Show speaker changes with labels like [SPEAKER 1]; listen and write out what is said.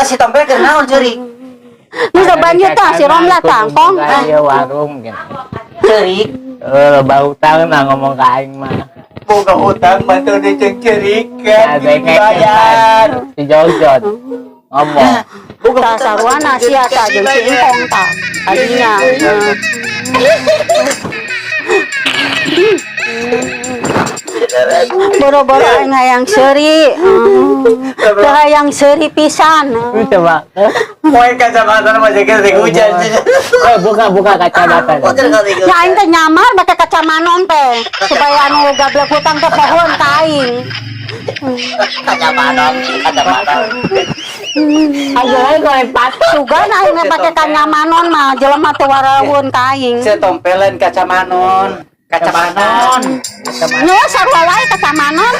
[SPEAKER 1] si tompel kenaon ceurik.
[SPEAKER 2] Bisa banjir tah si Romla tangkong.
[SPEAKER 3] Aya warung gitu.
[SPEAKER 1] Ceurik.
[SPEAKER 3] Bau utang nah ngomong ka aing mah.
[SPEAKER 1] Boga utang bantu diceng ceurik kan
[SPEAKER 3] Ada
[SPEAKER 1] bayar.
[SPEAKER 3] Si Jojon. Ngomong.
[SPEAKER 2] Tah sarwana sia tah jeung si Engkong tah. Adinya. Boro-boro aing hayang seuri. Teu hayang seuri pisan.
[SPEAKER 3] Lu coba.
[SPEAKER 1] Poe kacamata mah jeung sing hujan.
[SPEAKER 3] Buka kacamata.
[SPEAKER 2] Ya aing teh nyamar make kacamanon teh supaya anu gablek hutang teh pohon ka aing.
[SPEAKER 1] Kacamata.
[SPEAKER 2] Ayo goe pat sugan aing make kacamanon mah jelema teh waraeun ka aing.
[SPEAKER 1] Si tompelan kacamanon. Kacamanon.
[SPEAKER 2] Nya sarua wae kacamanon.